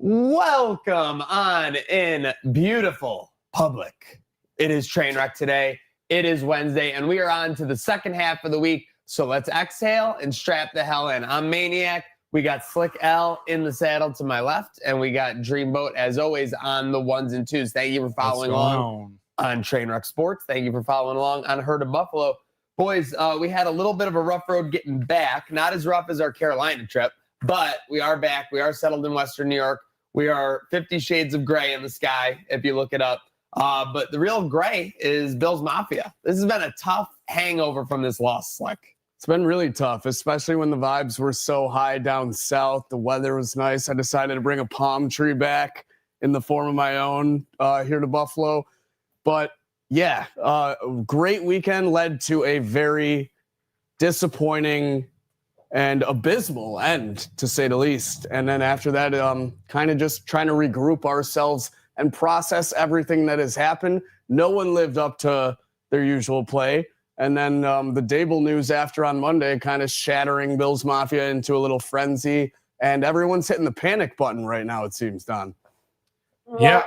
Welcome on in, beautiful public. It is Trainwreck today. It is Wednesday, and we are on to the second half of the week. So let's exhale and strap the hell in. I'm Maniac. We got Slick L in the saddle to my left, and we got Dreamboat, as always, on the ones and twos. Thank you for following along on Trainwreck Sports. Thank you for following along on Herd of Buffalo. Boys, we had a little bit of a rough road getting back. Not as rough as our Carolina trip, but we are back. We are settled in Western New York. We are 50 shades of gray in the sky, if you look it up. But the real gray is Bills Mafia. This has been a tough hangover from this loss, Slick. It's been really tough, especially when the vibes were so high down south. The weather was nice. I decided to bring a palm tree back in the form of my own here to Buffalo. But, yeah, great weekend led to a very disappointing and abysmal end, to say the least. And then after that, kind of just trying to regroup ourselves and process everything that has happened. No one lived up to their usual play. And then the Dable news after on Monday kind of shattering Bills Mafia into a little frenzy. And everyone's hitting the panic button right now, it seems, Don. Yeah.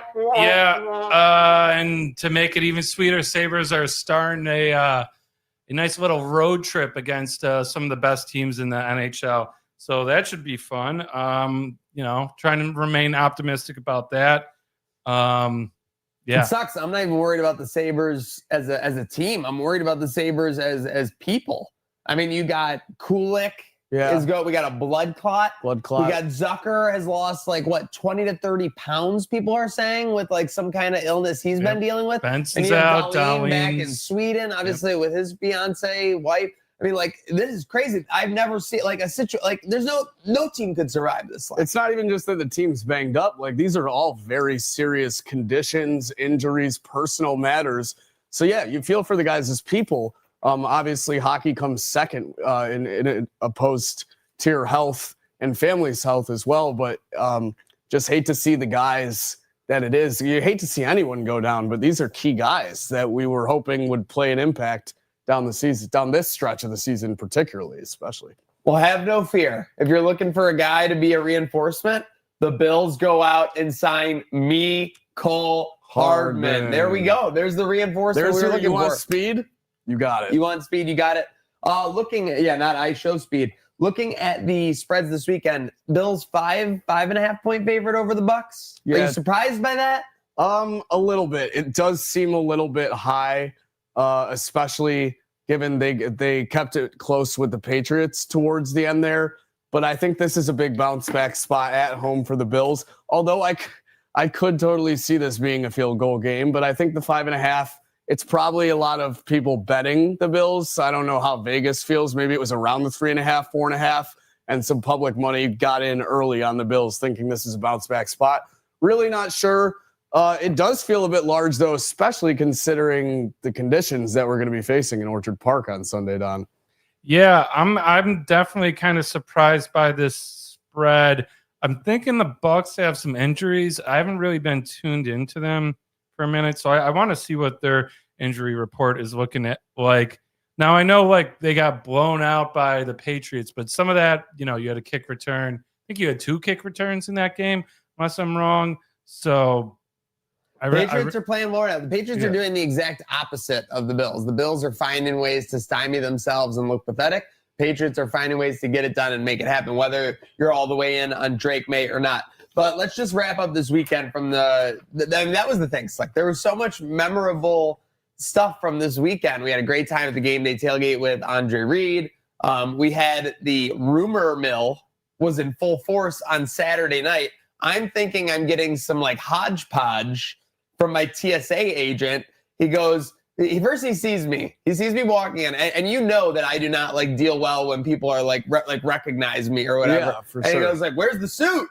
And to make it even sweeter, Sabres are starting a nice little road trip against some of the best teams in the NHL. So that should be fun. Trying to remain optimistic about that. Yeah. It sucks. I'm not even worried about the Sabres as a team. I'm worried about the Sabres as people. I mean, you got Kulik. Yeah. We got a blood clot. We got Zucker has lost 20 to 30 pounds, people are saying, with some kind of illness he's been dealing with. Benson's out. Dahlin back in Sweden, obviously with his fiance, wife. I mean, this is crazy. I've never seen a situation there's no team could survive this. It's not even just that the team's banged up. These are all very serious conditions, injuries, personal matters. So yeah, you feel for the guys as people. Obviously, hockey comes second in a post-tier health and family's health as well. But just hate to see the guys that it is. You hate to see anyone go down, but these are key guys that we were hoping would play an impact down the season, down this stretch of the season, particularly, especially. Well, have no fear. If you're looking for a guy to be a reinforcement, the Bills go out and sign Cole Hardman. There we go. There's the reinforcement we were looking for. You want speed? You got it. You want speed? You got it. Show speed. Looking at the spreads this weekend, Bills 5.5 point favorite over the Bucks. Yeah. Are you surprised by that? A little bit. It does seem a little bit high, especially given they kept it close with the Patriots towards the end there. But I think this is a big bounce back spot at home for the Bills. Although I could totally see this being a field goal game, but I think the 5.5. It's probably a lot of people betting the Bills. I don't know how Vegas feels. Maybe it was around the 3.5, 4.5, and some public money got in early on the Bills thinking this is a bounce back spot. Really not sure. It does feel a bit large, though, especially considering the conditions that we're going to be facing in Orchard Park on Sunday, Don. Yeah, I'm definitely kind of surprised by this spread. I'm thinking the Bucks have some injuries. I haven't really been tuned into them for a minute, so I want to see what their injury report is looking at like. Now I know they got blown out by the Patriots, but some of that, you had a kick return. I think you had 2 kick returns in that game, unless I'm wrong. So Patriots are playing Florida. The Patriots are doing the exact opposite of the Bills. The Bills are finding ways to stymie themselves and look pathetic. Patriots are finding ways to get it done and make it happen, whether you're all the way in on Drake May or not. But let's just wrap up this weekend from that was the thing. There was so much memorable stuff from this weekend. We had a great time at the game day tailgate with Andre Reed. We had the rumor mill was in full force on Saturday night. I'm thinking I'm getting some hodgepodge from my TSA agent. He goes, first he sees me. He sees me walking in, and you know that I do not deal well when people are recognize me or whatever. Yeah, for and sure. He goes where's the suit?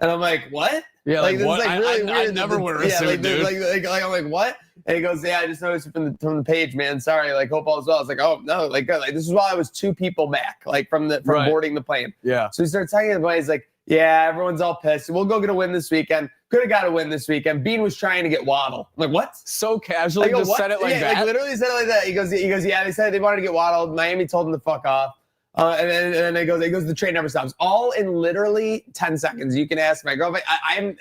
And I'm like, what? Yeah, this what? is really weird. I never wear a suit, dude. I'm like, what? And he goes, yeah, I just noticed it from the page, man. Sorry, hope all is well. I was like, oh no, good. This is while I was 2 people back, from boarding the plane. Yeah. So he starts talking about it. He's like, yeah, everyone's all pissed. We'll go get a win this weekend. Could have got a win this weekend. Bean was trying to get Waddle. I'm like, what? So casually, just said it that. Literally said it like that. He goes, yeah, they said they wanted to get Waddle. Miami told him to fuck off. And then it goes, the train never stops. All in literally 10 seconds. You can ask my girlfriend. I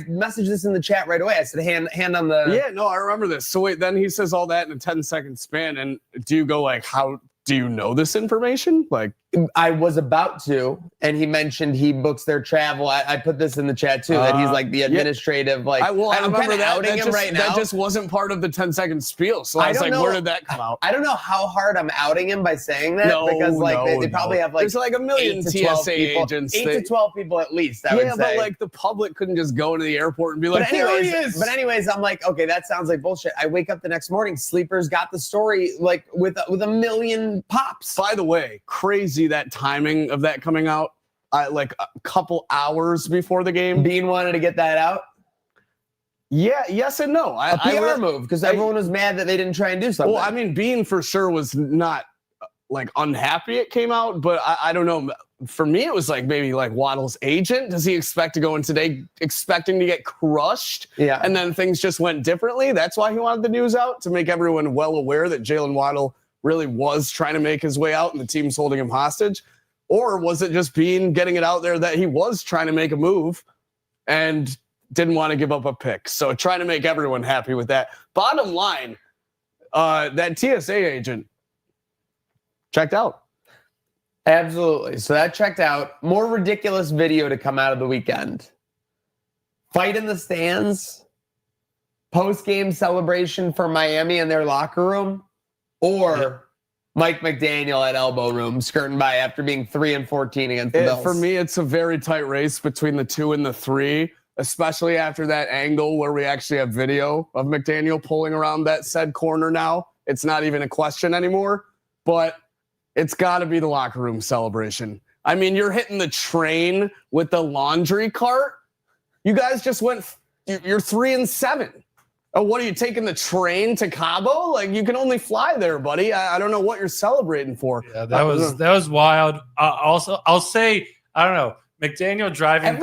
messaged this in the chat right away. I said, hand on the. Yeah, no, I remember this. So wait, then he says all that in a 10-second span. And do you go like, how do you know this information? Like, I was about to, and he mentioned he books their travel. I put this in the chat too, that he's like the administrative, like, I'm kind of outing him right now. That just wasn't part of the 10-second spiel. So I was like, where did that come out? I don't know how hard I'm outing him by saying that, because they probably have like, there's like a million TSA agents. 8 to 12 people at least, I would say. But like the public couldn't just go to the airport and be like, there he is. But anyways, I'm like, okay, that sounds like bullshit. I wake up the next morning, Sleepers got the story like with a million pops. By the way, crazy that timing of that coming out, like a couple hours before the game. Bean wanted to get that out. Yeah, yes and no. A PR move, because everyone was mad that they didn't try and do something. Well, I mean, Bean for sure was not like unhappy it came out, but I don't know. For me, it was like maybe like Waddle's agent. Does he expect to go in today expecting to get crushed? Yeah. And then things just went differently. That's why he wanted the news out, to make everyone well aware that Jalen Waddle really was trying to make his way out and the team's holding him hostage. Or was it just Bean getting it out there that he was trying to make a move and didn't want to give up a pick? So trying to make everyone happy with that. Bottom line, that TSA agent checked out. Absolutely. So that checked out. More ridiculous video to come out of the weekend. Fight in the stands, post-game celebration for Miami in their locker room, or Mike McDaniel at elbow room skirting by after being 3-14 against the Bills. For me, it's a very tight race between the 2 and the 3, especially after that angle where we actually have video of McDaniel pulling around that said corner now. It's not even a question anymore, but it's got to be the locker room celebration. I mean, you're hitting the train with the laundry cart. You guys just went, you're 3-7. Oh, what are you taking the train to Cabo? Like, you can only fly there, buddy. I don't know what you're celebrating for. Yeah, that was wild. Also, I'll say, I don't know, McDaniel driving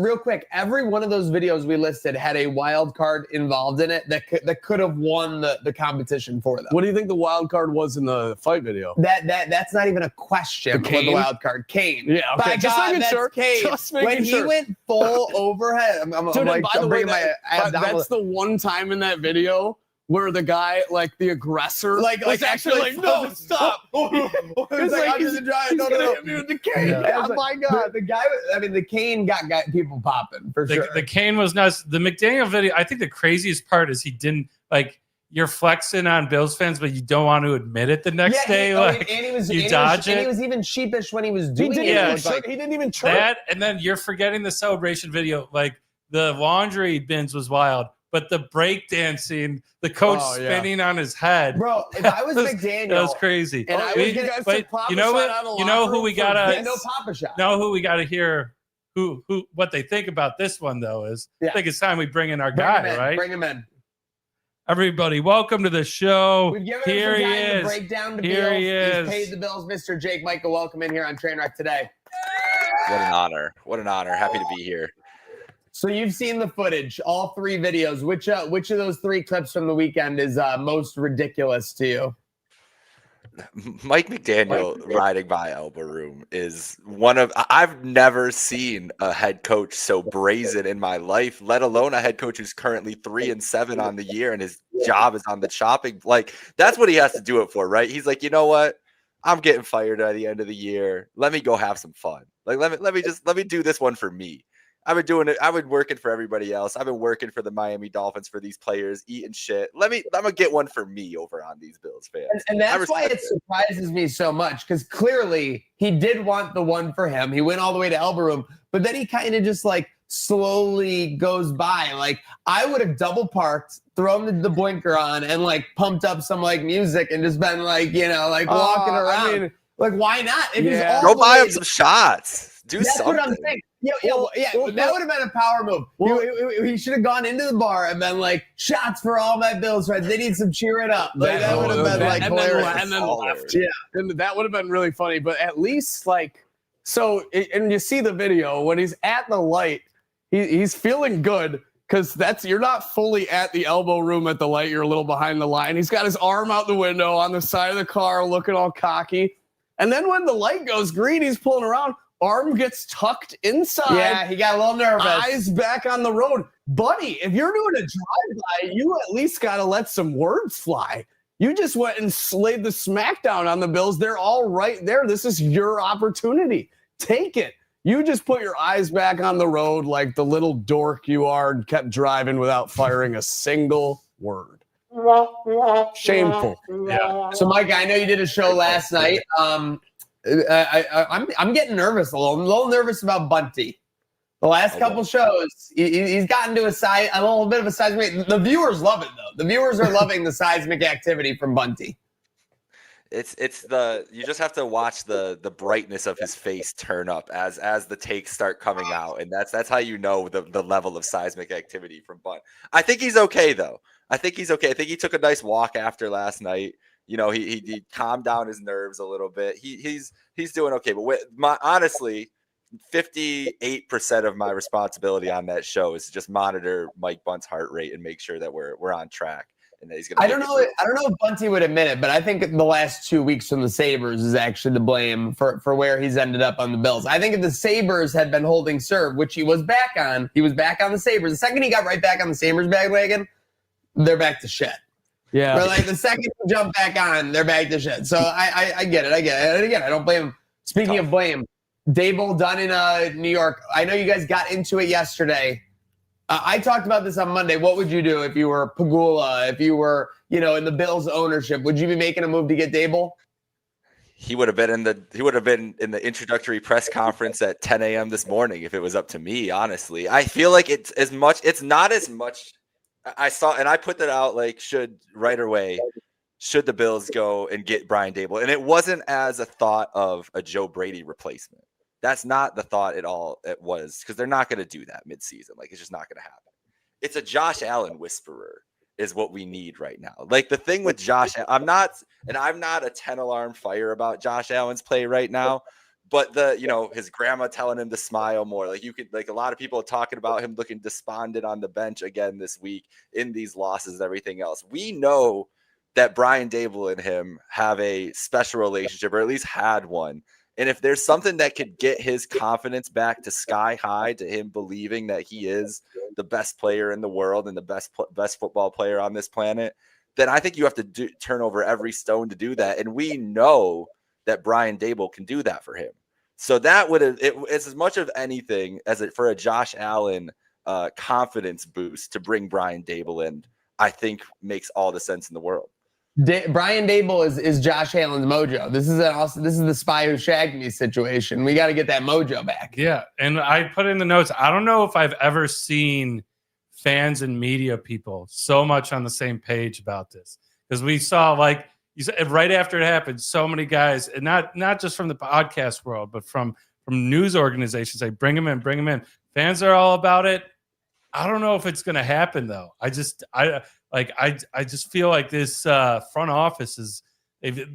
real quick, every one of those videos we listed had a wild card involved in it that could have won the competition for them. What do you think the wild card was in the fight video? That's not even a question. The wild card, Kane. Yeah, okay. By God, that's Kane. When he went full overhead, I'm like, I'm bringing my abdominal. That's the one time in that video where the guy, like the aggressor, like actually like, no, stop. It's like, I'm just driving. No. Hit me with the cane. Yeah. Oh my God. The guy, I mean, the cane got people popping for sure. The cane was nuts. The McDaniel video, I think the craziest part is he didn't, like, you're flexing on Bills fans, but you don't want to admit it the next day. And he was even sheepish when he was doing it. Yeah, he didn't even try that. And then you're forgetting the celebration video. Like, the laundry bins was wild. But the breakdancing, the coach spinning on his head. Bro, if I was McDaniel. That was crazy. And you know what? You know who we gotta no Papa shot. Know who we gotta hear what they think about this one though is I think it's time we bring in our guy, right? Bring him in. Everybody, welcome to the show. We've given here him some he time is. To break down the here Bills. He is. He's paid the Bills, Mr. Jake MAJKA. Welcome in here on Trainwreck today. What an honor. What an honor. Happy to be here. So you've seen the footage, all 3 videos. Which of those 3 clips from the weekend is most ridiculous to you? Mike McDaniel riding by elbow room is one of, I've never seen a head coach so brazen in my life, let alone a head coach who's currently 3-7 on the year and his job is on the chopping. Like, that's what he has to do it for, right? He's like, you know what? I'm getting fired at the end of the year. Let me go have some fun. Like, let me do this one for me. I've been doing it. I've been working for everybody else. I've been working for the Miami Dolphins for these players, eating shit. I'm gonna get one for me over on these Bills fans. And that's why it surprises me so much, because clearly he did want the one for him. He went all the way to elbow room, but then he kind of just like slowly goes by. Like, I would have double parked, thrown the blinker on, and like pumped up some like music and just been like, like walking around. I mean, like, why not? Go buy him some shots. Do that's something. That's what I'm saying. That would have been a power move. He should have gone into the bar and been like, shots for all my Bills friends. They need some cheering up. Like, that would have been like hilarious. And then left. Yeah. And that would have been really funny. But at least and you see the video when he's at the light, he's feeling good because you're not fully at the elbow room at the light. You're a little behind the line. He's got his arm out the window on the side of the car looking all cocky. And then when the light goes green, he's pulling around. Arm gets tucked inside. Yeah, he got a little nervous. Eyes back on the road. Buddy, if you're doing a drive-by, you at least got to let some words fly. You just went and slayed the smackdown on the Bills. They're all right there. This is your opportunity. Take it. You just put your eyes back on the road like the little dork you are and kept driving without firing a single word. Shameful. Yeah. So, Mike, I know you did a show last night. I'm getting nervous a little nervous about Bunty. The last couple shows, he's gotten to a little bit of a seismic. The viewers love it though. The viewers are loving the seismic activity from Bunty. You just have to watch the brightness of his face turn up as the takes start coming out, and that's how you know the level of seismic activity from Bunt. I think he's okay though. I think he's okay. I think he took a nice walk after last night. You know, he calmed down his nerves a little bit. He's doing okay. But honestly, 58% of my responsibility on that show is to just monitor Mike Bunt's heart rate and make sure that we're on track. And that he's gonna. I don't know if Bunty would admit it, but I think the last 2 weeks from the Sabres is actually to blame for where he's ended up on the Bills. I think if the Sabres had been holding serve, which he was back on the Sabres. The second he got right back on the Sabres bandwagon, they're back to shit. Yeah. But like the second you jump back on, they're back to shit. So I get it. And again, I don't blame him. Speaking of blame, Dable done in New York. I know you guys got into it yesterday. I talked about this on Monday. What would you do if you were Pagula, if you were, in the Bills ownership? Would you be making a move to get Dable? He would have been in the introductory press conference at 10 a.m. this morning if it was up to me, honestly. I feel like it's not as much. I saw, and I put that out like should the Bills go and get Brian Dable? And it wasn't as a thought of a Joe Brady replacement. That's not the thought at all. It was because they're not going to do that midseason. Like, it's just not going to happen. It's a Josh Allen whisperer is what we need right now. Like the thing with Josh, I'm not a 10 alarm fire about Josh Allen's play right now, but his grandma telling him to smile more. Like a lot of people are talking about him looking despondent on the bench again this week in these losses and everything else. We know that Brian Dable and him have a special relationship, or at least had one. And if there's something that could get his confidence back to sky high, to him believing that he is the best player in the world and the best football player on this planet, then I think you have to turn over every stone to do that. And we know that Brian Dable can do that for him. So that it's as much of anything as it for a Josh Allen confidence boost to bring Brian Dable in, I think makes all the sense in the world. Brian Dable is Josh Allen's mojo. This is the spy who shagged me situation. We got to get that mojo back. Yeah, and I put in the notes. I don't know if I've ever seen fans and media people so much on the same page about this, because we saw, like you said, right after it happened, so many guys, and not just from the podcast world, but from news organizations, say bring him in. Fans are all about it. I don't know if it's going to happen though. I just feel like this front office is they've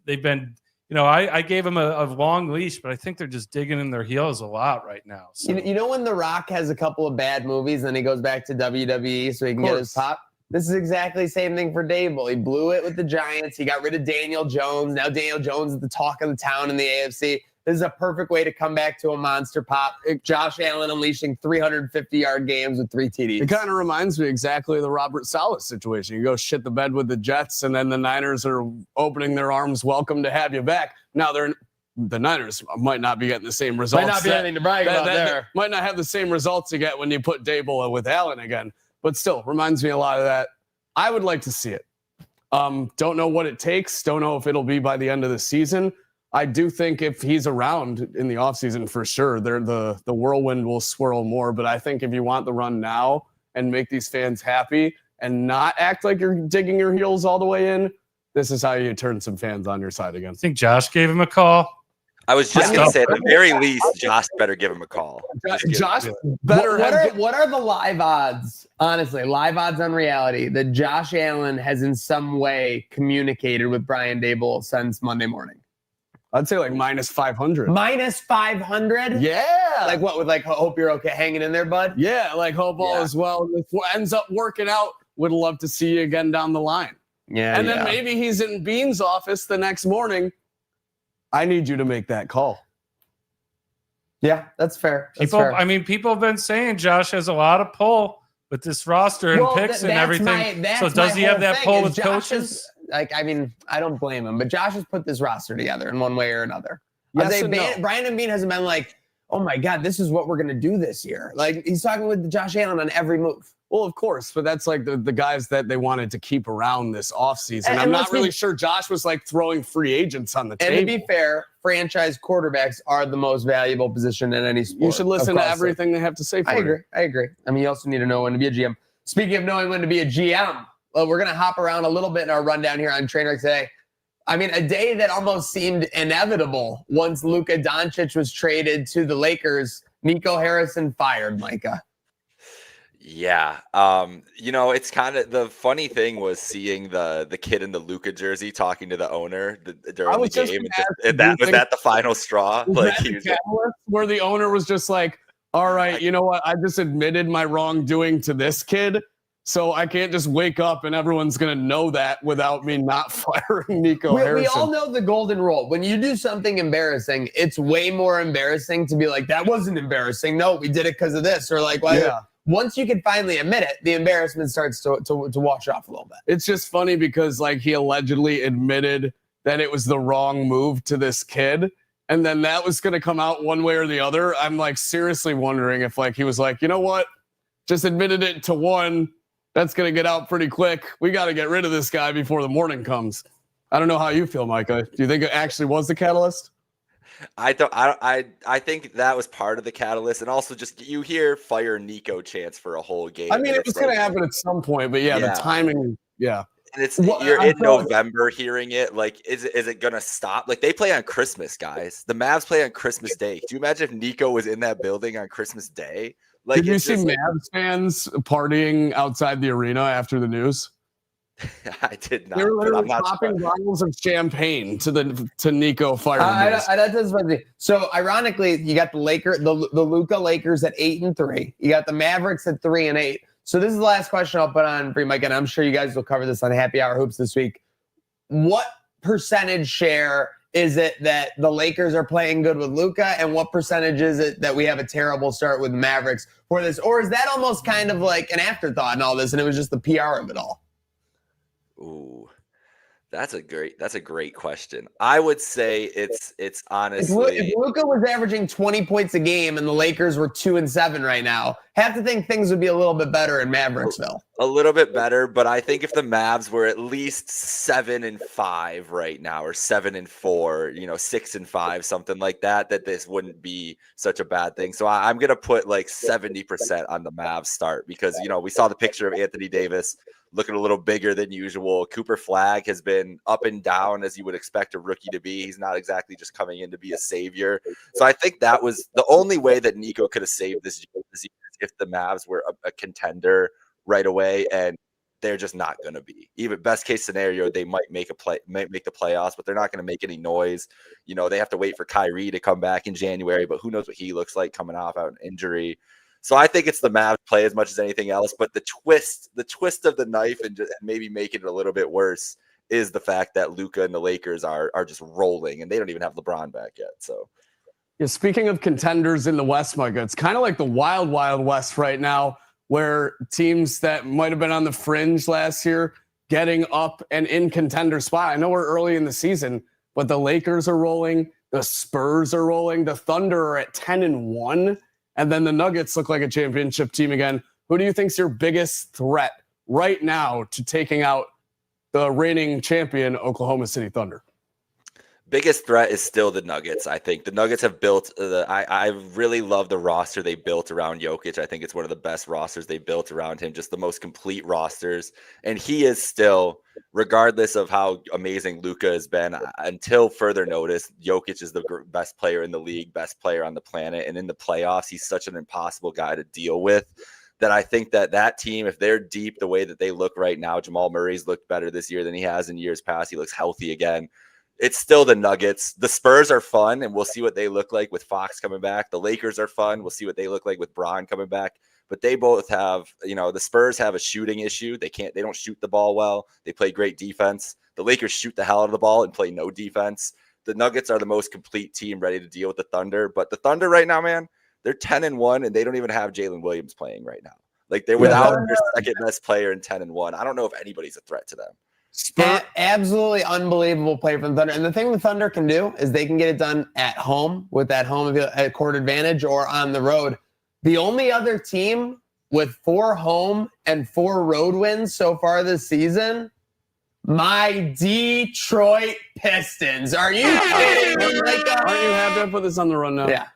been, I gave them a long leash, but I think they're just digging in their heels a lot right now. So. When The Rock has a couple of bad movies and he goes back to WWE so he can get his pop? This is exactly the same thing for Dable. He blew it with the Giants. He got rid of Daniel Jones. Now Daniel Jones is the talk of the town in the AFC. This is a perfect way to come back to a monster pop. Josh Allen unleashing 350-yard games with 3 TDs. It kind of reminds me exactly of the Robert Saleh situation. You go shit the bed with the Jets, and then the Niners are opening their arms, welcome to have you back. Now the Niners might not be getting the same results. Might not be anything to brag about there. Might not have the same results you get when you put Dable with Allen again. But still, reminds me a lot of that. I would like to see it. Don't know what it takes. Don't know if it'll be by the end of the season. I do think if he's around in the offseason, for sure, the whirlwind will swirl more. But I think if you want the run now and make these fans happy and not act like you're digging your heels all the way in, this is how you turn some fans on your side again. I think Josh gave him a call. I was just going to say, at the very least, Josh better give him a call. Josh better. What are the live odds, honestly, live odds on reality, that Josh Allen has in some way communicated with Brian Dable since Monday morning? I'd say like minus 500. Minus 500? Yeah. Like what, with like, hope you're okay hanging in there, bud? Yeah, like hope all is well. If it ends up working out, would love to see you again down the line. Yeah. And then maybe he's in Bean's office the next morning. I need you to make that call. Yeah, that's fair. I mean, people have been saying Josh has a lot of pull with this roster and picks and everything. So does he have that pull with coaches? Like, I mean, I don't blame him, but Josh has put this roster together in one way or another. Yes and no. Brandon Beane hasn't been like, oh my God, this is what we're going to do this year. Like, he's talking with Josh Allen on every move. Well, of course, but that's like the guys that they wanted to keep around this offseason. I'm not really sure Josh was like throwing free agents on the table. And to be fair, franchise quarterbacks are the most valuable position in any sport. You should listen to everything they have to say for you. I agree. I mean, you also need to know when to be a GM. Speaking of knowing when to be a GM, well, we're going to hop around a little bit in our rundown here on Trainwreck today. I mean, a day that almost seemed inevitable once Luka Doncic was traded to the Lakers. Nico Harrison fired, Micah. Yeah. It's kind of the funny thing was seeing the kid in the Luka jersey talking to the owner during the game. Was that the final straw? Where the owner was just like, all right, you know what? I just admitted my wrongdoing to this kid. So I can't just wake up and everyone's going to know that without me not firing Nico Harrison. We all know the golden rule. When you do something embarrassing, it's way more embarrassing to be like, that wasn't embarrassing. No, we did it because of this. Or like, well, yeah. Once you can finally admit it, the embarrassment starts to wash off a little bit. It's just funny because like he allegedly admitted that it was the wrong move to this kid. And then that was going to come out one way or the other. I'm like seriously wondering if like he was like, you know what? Just admitted it to one. That's going to get out pretty quick. We got to get rid of this guy before the morning comes. I don't know how you feel, Micah. Do you think it actually was the catalyst? I think that was part of the catalyst, and also just you hear fire Nico chants for a whole game. I mean, it was going to happen at some point, but yeah, the timing, yeah. And you're in November hearing it. Like, is it going to stop? Like, they play on Christmas, guys. The Mavs play on Christmas Day. Do you imagine if Nico was in that building on Christmas Day? Like, did you see Mavs fans partying outside the arena after the news? I did not. They were literally popping bottles of champagne to Nico firing. So ironically, you got the Luka Lakers at 8-3. You got the Mavericks at 3-8. So this is the last question I'll put on for you, Mike, and I'm sure you guys will cover this on Happy Hour Hoops this week. What percentage share is it that the Lakers are playing good with Luka, and what percentage is it that we have a terrible start with Mavericks for this? Or is that almost kind of like an afterthought in all this, and it was just the PR of it all? Ooh, that's a great question. I would say it's honestly. If Luka was averaging 20 points a game and the Lakers were 2-7 right now, have to think things would be a little bit better in Mavericksville. A little bit better, but I think if the Mavs were at least 7-5 right now, or 7-4, 6-5, something like that, this wouldn't be such a bad thing. So I'm gonna put like 70% on the Mavs start because we saw the picture of Anthony Davis looking a little bigger than usual. Cooper Flagg has been up and down as you would expect a rookie to be. He's not exactly just coming in to be a savior. So I think that was the only way that Nico could have saved this year if the Mavs were a contender right away, and they're just not going to be. Even best case scenario, they might make the playoffs, but they're not going to make any noise. They have to wait for Kyrie to come back in January, but who knows what he looks like coming off out an injury. So I think it's the Mavs play as much as anything else, but the twist of the knife and maybe making it a little bit worse is the fact that Luka and the Lakers are just rolling, and they don't even have LeBron back yet. So, yeah. Speaking of contenders in the West, Micah, it's kind of like the wild, wild West right now, where teams that might have been on the fringe last year getting up and in contender spot. I know we're early in the season, but the Lakers are rolling, the Spurs are rolling, the Thunder are at 10-1. And then the Nuggets look like a championship team again. Who do you think's your biggest threat right now to taking out the reigning champion Oklahoma City Thunder? Biggest threat is still the Nuggets. I think the Nuggets have built I really love the roster they built around Jokic. I think it's one of the best rosters they built around him, just the most complete rosters. And he is still, regardless of how amazing Luka has been, until further notice, Jokic is the best player in the league, best player on the planet. And in the playoffs, he's such an impossible guy to deal with that I think that team, if they're deep the way that they look right now, Jamal Murray's looked better this year than he has in years past. He looks healthy again. It's still the Nuggets. The Spurs are fun, and we'll see what they look like with Fox coming back. The Lakers are fun. We'll see what they look like with Bron coming back. But they both have, the Spurs have a shooting issue. They don't shoot the ball well. They play great defense. The Lakers shoot the hell out of the ball and play no defense. the Nuggets are the most complete team ready to deal with the Thunder. But the Thunder right now, man, they're 10-1, and they don't even have Jalen Williams playing right now. Like they're without their second best player in 10-1. I don't know if anybody's a threat to them. Absolutely unbelievable play from the Thunder. And the thing the Thunder can do is they can get it done at home with that home court advantage or on the road. The only other team with 4 home and 4 road wins so far this season, my Detroit Pistons. Are you kidding me? Aren't you happy to put this on the run now? Yeah.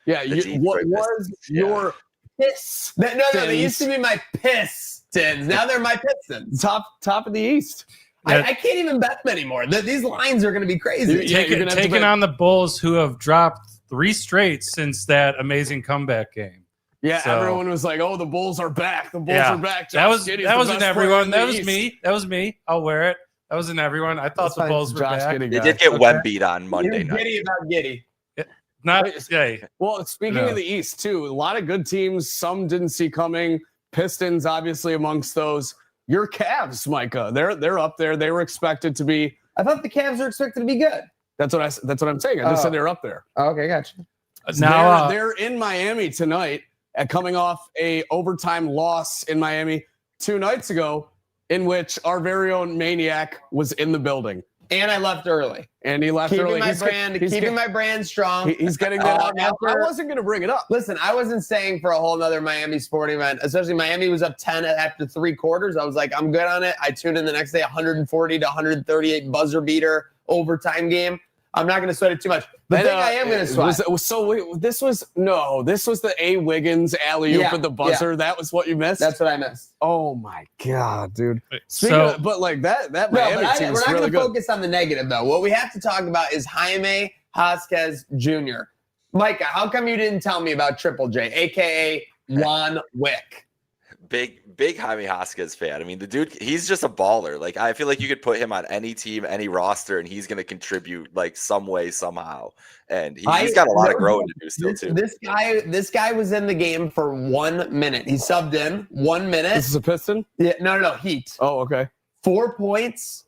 Yeah. What was your piss? No, they used to be my Pistons. Now they're my Pistons. Top of the East. Yeah. I can't even bet them anymore. These lines are going to be crazy. Taking on the Bulls, who have dropped 3 straight since that amazing comeback game. Yeah, so, everyone was like, "Oh, the Bulls are back! The Bulls are back!" That wasn't everyone. That was me. That was me. I'll wear it. That wasn't everyone. I thought the Bulls were back. They did get Wembeat on Monday night. Giddy about Giddy. Well, speaking of the East too, a lot of good teams. Some didn't see coming. Pistons, obviously, amongst those. Your Cavs, Micah, they're up there. They were expected to be. I thought the Cavs were expected to be good. That's what I'm saying. I just said they're up there. Oh, okay, gotcha. Now they're in Miami tonight, coming off a overtime loss in Miami 2 nights ago, in which our very own Maniac was in the building. And I left early. And he left early. Keeping my brand strong. He's getting that out. I wasn't going to bring it up. Listen, I wasn't staying for a whole nother Miami sporting event, especially Miami was up 10 after 3 quarters. I was like, I'm good on it. I tuned in the next day, 140 to 138 buzzer beater overtime game. I'm not going to sweat it too much. The thing I am going to sweat. This was the A. Wiggins alley-oop at the buzzer. Yeah. That was what you missed? That's what I missed. Oh, my God, dude. But like that Miami team is really good. We're not going to focus on the negative, though. What we have to talk about is Jaime Jaquez Jr. Micah, how come you didn't tell me about Triple J, a.k.a. Juan Wick? Big Jaime Jaquez fan. I mean, the dude, he's just a baller. Like, I feel like you could put him on any team, any roster, and he's going to contribute like some way, somehow. And he's got a lot of growing to do still, too. This guy was in the game for 1 minute. He subbed in 1 minute. This is a Piston? Yeah, no, Heat. Oh, okay. 4 points,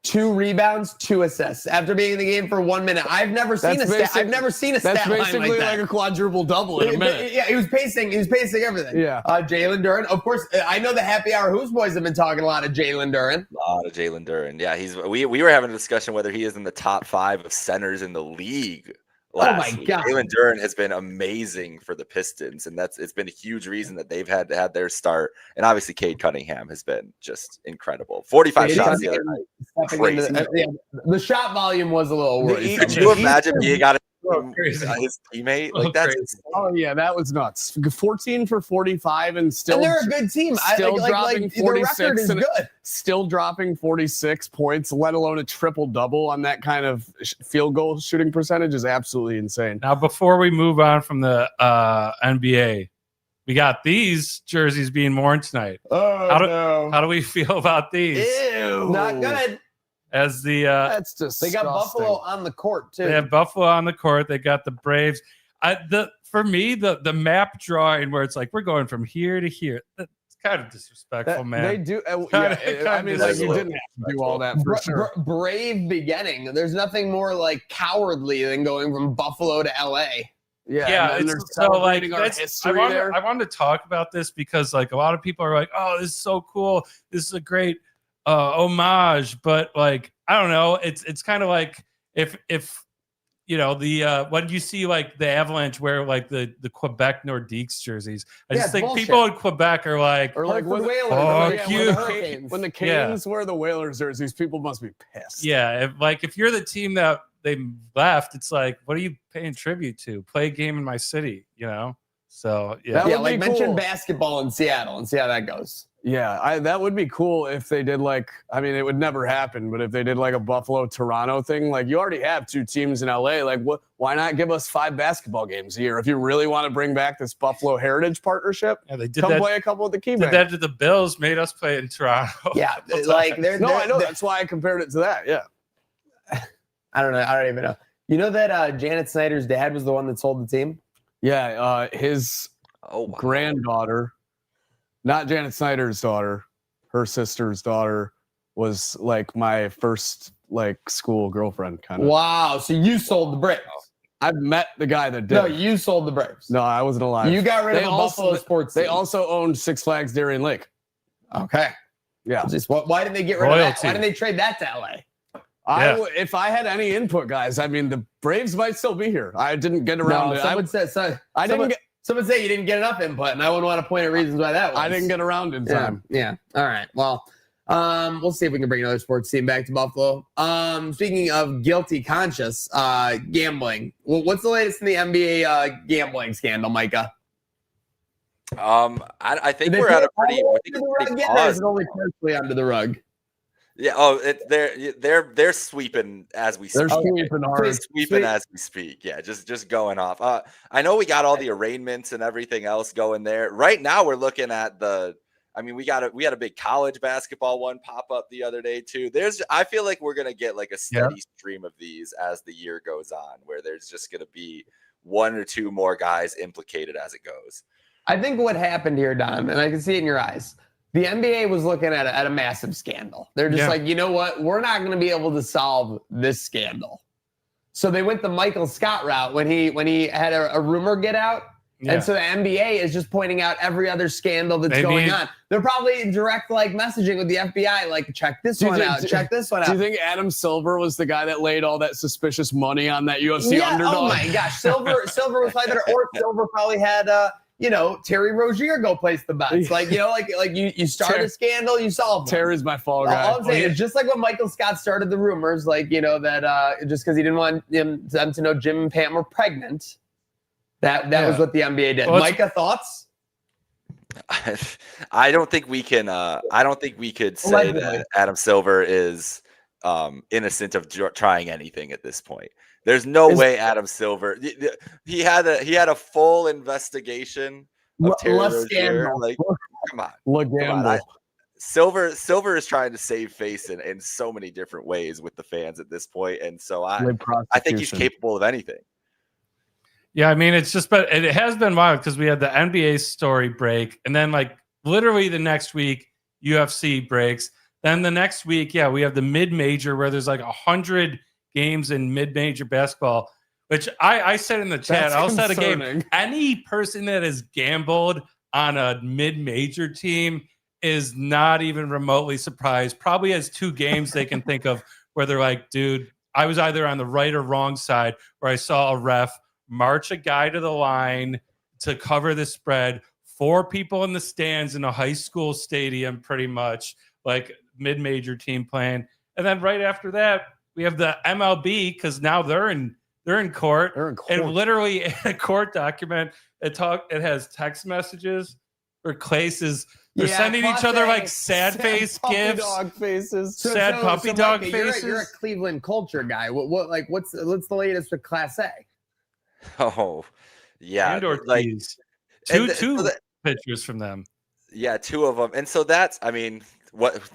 2 rebounds, 2 assists after being in the game for 1 minute. I've never seen a stat line like that. That's basically like a quadruple double in a minute. Yeah, he was pacing everything. Yeah. Jalen Duren, of course. I know the Happy Hour Hoops boys have been talking a lot of Jalen Duren. Yeah, we were having a discussion whether he is in the top 5 of centers in the league. Oh my God! Jalen Duren has been amazing for the Pistons, and it's been a huge reason that they've had their start. And obviously, Cade Cunningham has been just incredible. 45 shots the other night. Crazy. The shot volume was a little worrisome. Could you imagine being out of his teammate? Like that's oh yeah, that was nuts. 14 for 45 and still. And they're a good team. Still dropping 46. The record is good. Still dropping 46 points, let alone a triple double on that kind of field goal shooting percentage is absolutely insane. Now, before we move on from the NBA, we got these jerseys being worn tonight. Oh, how do we feel about these? Ew, not good. As the that's disgusting. They got Buffalo on the court too. They have Buffalo on the court. They got the Braves. For me, the map drawing where it's like we're going from here to here. That's kind of disrespectful, man. They do. You didn't have to do all that for sure. Brave beginning. There's nothing more like cowardly than going from Buffalo to LA. Yeah. So like I wanted to talk about this because like a lot of people are like, oh, this is so cool. This is a great homage, but like I don't know, it's kind of like if you know the when you see like the Avalanche wear like the Quebec Nordiques jerseys, I just think bullshit. People in Quebec are like, or like when the Canes wear the Whalers jerseys, people must be pissed. Yeah, if you're the team that they left, it's like, what are you paying tribute to? Play a game in my city, you know? So like mention basketball in Seattle and see how that goes. Yeah, that would be cool if they did it would never happen, but if they did like a Buffalo-Toronto thing, like you already have 2 teams in LA, like why not give us 5 basketball games a year? If you really want to bring back this Buffalo Heritage partnership, they did play a couple of the key did that to the Bills, made us play in Toronto. Yeah, like I know, that's why I compared it to that, yeah. I don't know, I don't even know. You know that Janet Snyder's dad was the one that sold the team? Yeah, his granddaughter, not Janet Snyder's daughter, her sister's daughter was like my first like school girlfriend kind of. Wow. So you sold the Braves. I've met the guy that did. No, you sold the Braves. No, I wasn't alive. You got rid of a Buffalo sports team. They also owned Six Flags Darien Lake. Okay. Yeah. Why did they get rid of that? Why didn't they trade that to LA? If I had any input, guys, I mean, the Braves might still be here. I didn't get around to it. Someone say you didn't get enough input, and I wouldn't want to point at reasons why that was. I didn't get around in time. Yeah. All right. Well, we'll see if we can bring another sports team back to Buffalo. Speaking of guilty conscience, gambling. Well, what's the latest in the NBA gambling scandal, Micah? I think we're at a pretty. Is it only partially under the rug? Yeah. Oh, they're sweeping as we speak. They're sweeping hard. They're sweeping as we speak. Yeah, just going off. I know we got all the arraignments and everything else going there. Right now, we're looking at we had a big college basketball one pop up the other day too. I feel like we're gonna get like a steady stream of these as the year goes on, where there's just gonna be one or two more guys implicated as it goes. I think what happened here, Don, and I can see it in your eyes, the NBA was looking at a massive scandal. They're just like, you know what? We're not going to be able to solve this scandal. So they went the Michael Scott route when he had a rumor get out. Yeah. And so the NBA is just pointing out every other scandal that's going on. They're probably in direct messaging with the FBI, like, check this one out, check this one out. Do you think Adam Silver was the guy that laid all that suspicious money on that UFC underdog? Oh my gosh, Silver was like that, or Silver probably had Terry Rozier go place the bets. You start a scandal, you solve them. Terry's my fall guy. All I'm saying is just like when Michael Scott started the rumors, that just because he didn't want them to know Jim and Pam were pregnant. That was what the NBA did. Micah, thoughts? I don't think we can. I don't think we could say that Adam Silver is innocent of trying anything at this point. There's no way Adam Silver. He had a full investigation of Terry Rozier. Come on. Silver is trying to save face in so many different ways with the fans at this point, and so I think he's capable of anything. Yeah, I mean, it has been wild because we had the NBA story break, and then literally the next week UFC breaks. Then the next week, we have the mid-major where there's 100 games in mid-major basketball, which I said in the chat. I'll set a game. Any person that has gambled on a mid-major team is not even remotely surprised. Probably has two games they can think of where they're like, dude, I was either on the right or wrong side where I saw a ref march a guy to the line to cover the spread, 4 people in the stands in a high school stadium, pretty much like mid-major team playing. And then right after that, we have the MLB because now they're in court. And literally in a court document, it has text messages where they're sending each other sad face gifs, dog faces, sad puppy dog faces. You're a Cleveland culture guy. What's the latest with Class A? Oh, yeah. And Ortiz. Two pictures from them. Yeah, 2 of them. And so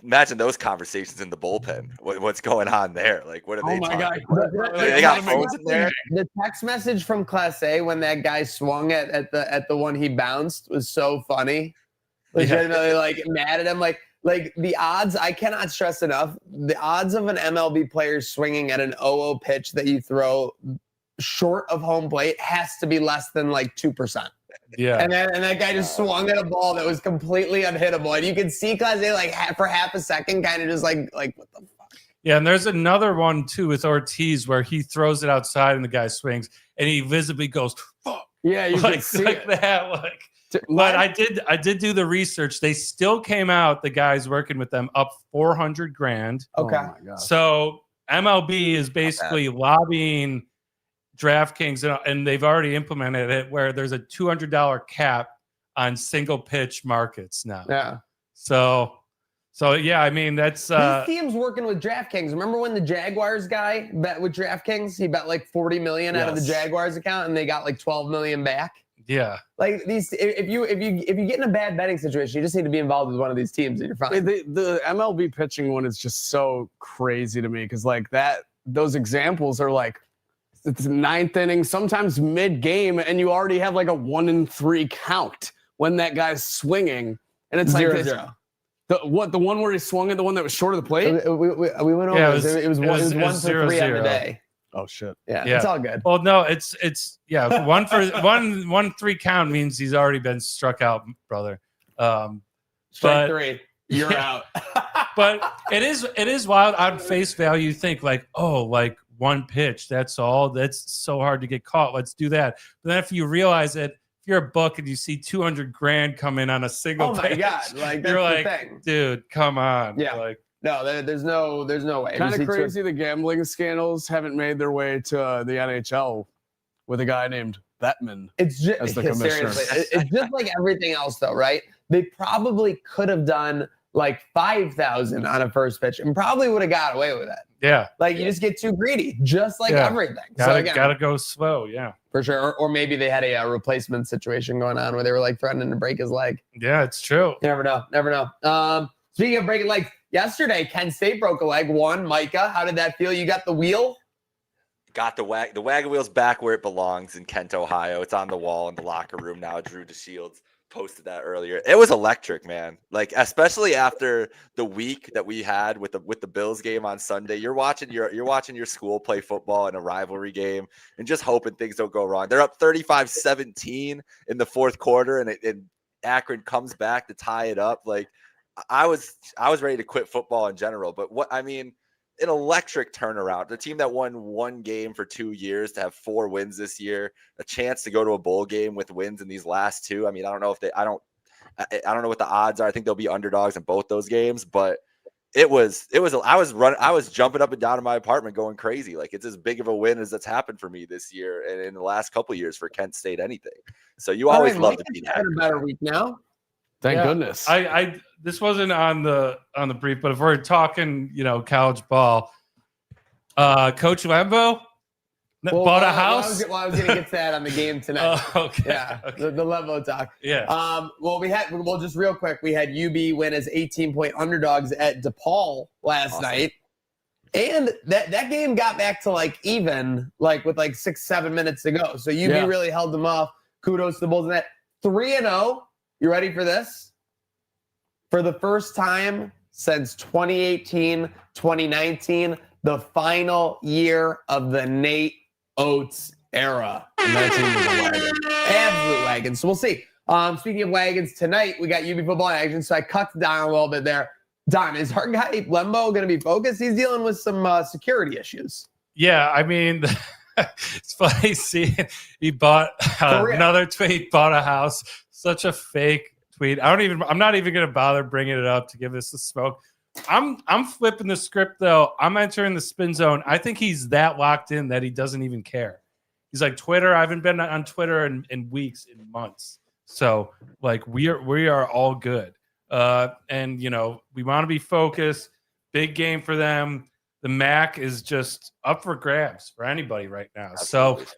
imagine those conversations in the bullpen. What's going on there? What are they talking about? They got phones in there. The text message from Class A when that guy swung at the one he bounced was so funny. Legitimately mad at him. The odds, I cannot stress enough, the odds of an MLB player swinging at an 0-0 pitch that you throw short of home plate has to be less than 2%. Yeah. And that guy just swung at a ball that was completely unhittable. And you can see Class A for half a second kind of just what the fuck? Yeah, and there's another one too with Ortiz where he throws it outside and the guy swings and he visibly goes, fuck. Yeah, you can see it. That. But I did do the research. They still came out, the guys working with them, up $400,000. Okay. Oh my God. So MLB is basically lobbying DraftKings, and they've already implemented it where there's a $200 cap on single pitch markets now. Yeah. So yeah, I mean that's this team's working with DraftKings. Remember when the Jaguars guy bet with DraftKings? He bet $40 million out of the Jaguars account, and they got $12 million back. Yeah. These, if you get in a bad betting situation, you just need to be involved with one of these teams, and you're fine. The MLB pitching one is just so crazy to me because those examples are it's 9th inning, sometimes mid-game, and you already have a 1-3 count when that guy's swinging, and it's 0-0. The one where he swung at the one that was short of the plate? We went over. Yeah, it was 1 for 3 on the day. Oh shit. Yeah, it's all good. Well, no, it's 1-3 count means he's already been struck out, brother. Strike 3. You're out. But it is wild on face value. You think like, oh, like one pitch, that's all. That's so hard to get caught. Let's do that. But then if you realize that if you're a book and you see $200,000 come in on a single my pitch, God, like that's you're the like, thing. dude, come on. Yeah. Like, no, there's no way. Kind of crazy the gambling scandals haven't made their way to the NHL with a guy named Bettman as the commissioner. Seriously, it's just like everything else, though, right? They probably could have done like 5,000 on a first pitch and probably would have got away with it. yeah. Like you just get too greedy, just like everything. Gotta go slow. Yeah. For sure. Or maybe they had a replacement situation going on where they were like threatening to break his leg. Yeah, it's true. You never know. Speaking of breaking legs, yesterday Kent State broke a leg. Won. MAJKA, how did that feel? You got the wheel? Got the wagon wheel's back where it belongs in Kent, Ohio. It's on the wall in the locker room now. Drew DeShields posted that earlier. It was electric, man. Like especially after the week that we had with the Bills game on Sunday. You're watching your school play football in a rivalry game and just hoping things don't go wrong. They're up 35-17 in the fourth quarter, and Akron comes back to tie it up. Like I was ready to quit football in general, but an electric turnaround. The team that won one game for 2 years to have 4 wins this year, a chance to go to a bowl game with wins in these last 2. I mean, I don't know what the odds are. I think they'll be underdogs in both those games, but I was jumping up and down in my apartment going crazy. Like it's as big of a win as that's happened for me this year and in the last couple of years for Kent State anything. So you always love to be a better week now. Thank goodness. I this wasn't on the brief, but if we're talking, college ball, Coach Lembo bought a house. I was going to get to that on the game tonight. Oh, okay. Yeah, okay. The Lembo talk. Yeah. Well, just real quick, we had UB win as 18-point underdogs at DePaul last night. And that game got back to even with 6-7 minutes to go. So UB really held them off. Kudos to the Bulls in that. 3-0. You ready for this? For the first time since 2018, 2019, the final year of the Nate Oates era. And that team was a wagon. Absolute wagon. So we'll see. Speaking of wagons, tonight we got UB football in action, so I cut down a little bit there. Don, is our guy Lembo going to be focused? He's dealing with some security issues. Yeah, I mean, it's funny seeing he bought another tweet, bought a house. Such a fake tweet. I'm not even going to bother bringing it up to give this a smoke. I'm flipping the script though. I'm entering the spin zone. I think he's that locked in that he doesn't even care. He's like Twitter. I haven't been on Twitter in weeks, in months. So we are all good. And we want to be focused. Big game for them. The MAC is just up for grabs for anybody right now. Absolutely. So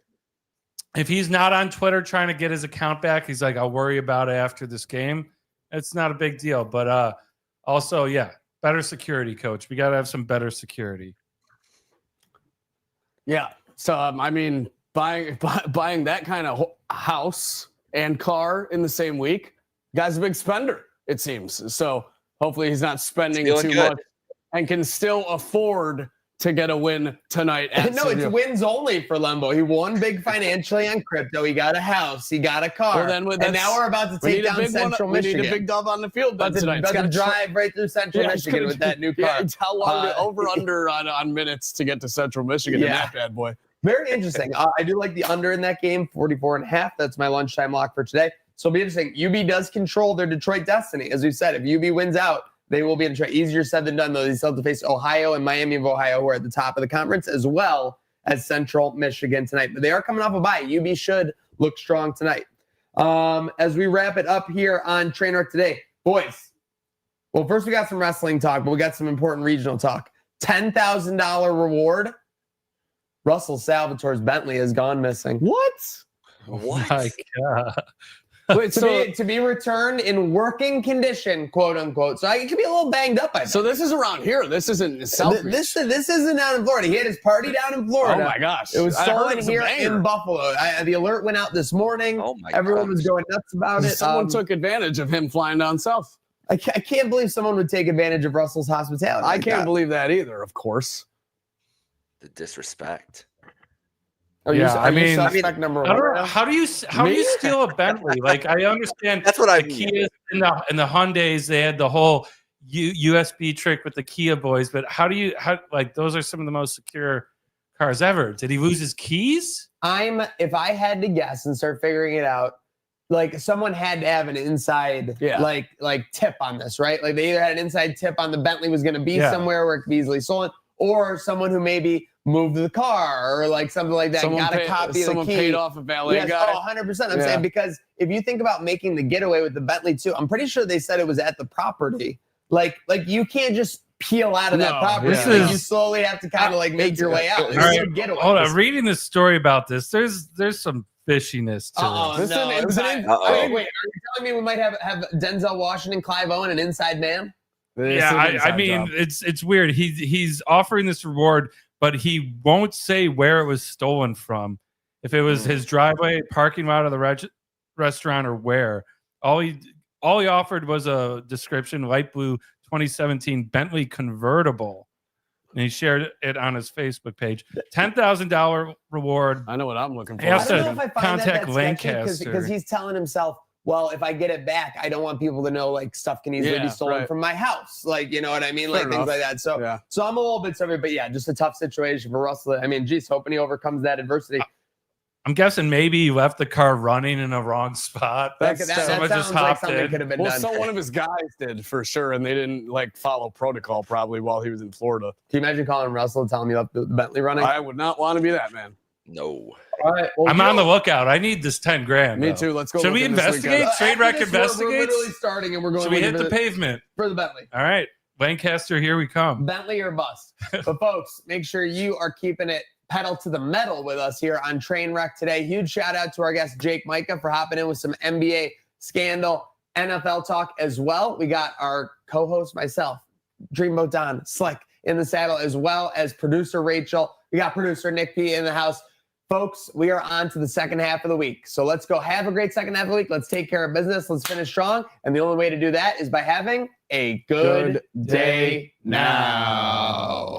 if he's not on Twitter trying to get his account back, he's like, I'll worry about it after this game. It's not a big deal. But also, better security, coach. We got to have some better security. Yeah. So, buying that kind of house and car in the same week, guy's a big spender, it seems. So hopefully he's not spending too much and can still afford to get a win tonight. No, it's wins only for Lembo. He won big financially on crypto. He got a house. He got a car. And now we're about to take down Central Michigan. We need a big dub on the field tonight. About to drive right through Central Michigan with that new car. Yeah, it's how long over-under on minutes to get to Central Michigan in that bad boy. Very interesting. I do like the under in that game, 44.5. That's my lunchtime lock for today. So it'll be interesting. UB does control their Detroit destiny. As we said, if UB wins out, they will be in Detroit. Easier said than done, though. They still have to face Ohio and Miami of Ohio, who are at the top of the conference, as well as Central Michigan tonight. But they are coming off a bye. UB should look strong tonight. As we wrap it up here on Trainwreck today, boys, well, first we got some wrestling talk, but we got some important regional talk. $10,000 reward. Russell Salvatore's Bentley has gone missing. What? My God. Wait, to be returned in working condition, quote unquote. So it could be a little banged up. So this is around here. This isn't South. This isn't down in Florida. He had his party down in Florida. Oh my gosh! It was stolen here in Buffalo. The alert went out this morning. Oh my! Everyone was going nuts about it. Someone took advantage of him flying down south. I can't believe someone would take advantage of Russell's hospitality. I can't believe that either, of course. The disrespect. Are you suspect number one? How do you steal a Bentley? Like, I understand that's what I mean. Kias and the Hyundais, they had the whole USB trick with the Kia boys, but how those are some of the most secure cars ever. Did he lose his keys? If I had to guess and start figuring it out, like someone had to have an inside like tip on this, right? Like they either had an inside tip on the Bentley was going to be somewhere where it could be easily stolen, or someone who maybe moved the car or like something like that, got a copy of the key. Someone paid off a valet guy. Oh, 100%. I'm saying, because if you think about making the getaway with the Bentley too, I'm pretty sure they said it was at the property. Like you can't just peel out of that property. You slowly have to kind of like make your way out. All right, hold on. Reading this story about this, there's some fishiness to this. Wait, are you telling me we might have Denzel Washington, Clive Owen, an inside man? I mean, it's weird. He's offering this reward, but he won't say where it was stolen from. If it was his driveway, parking lot of the restaurant, or where. All he offered was a description: light blue 2017 Bentley convertible. And he shared it on his Facebook page. $10,000 reward. I know what I'm looking for. I don't know if I find contact Lancaster because he's telling himself, well, if I get it back, I don't want people to know like stuff can easily be stolen from my house. Like, you know what I mean? Like things like that. So I'm a little bit sorry, but just a tough situation for Russell. I mean, geez, hoping he overcomes that adversity. I'm guessing maybe he left the car running in a wrong spot. Someone just hopped in. Could have been done. So one of his guys did for sure, and they didn't like follow protocol probably while he was in Florida. Can you imagine calling Russell and telling him you left the Bentley running? I would not want to be that man. No. All right, well, I'm on the lookout. I need this 10 grand. Me too. Let's go. Should we investigate? Trainwreck investigates. We're literally starting, and we're going. Should we hit the pavement for the Bentley? All right, Lancaster, here we come. Bentley or bust. But folks, make sure you are keeping it pedal to the metal with us here on Trainwreck today. Huge shout out to our guest MAJKA for hopping in with some NBA scandal, NFL talk as well. We got our co-host, myself, Dreamboat Don, Slick in the saddle, as well as producer Rachel. We got producer Nick P in the house. Folks, we are on to the second half of the week. So let's go have a great second half of the week. Let's take care of business. Let's finish strong. And the only way to do that is by having a good day now.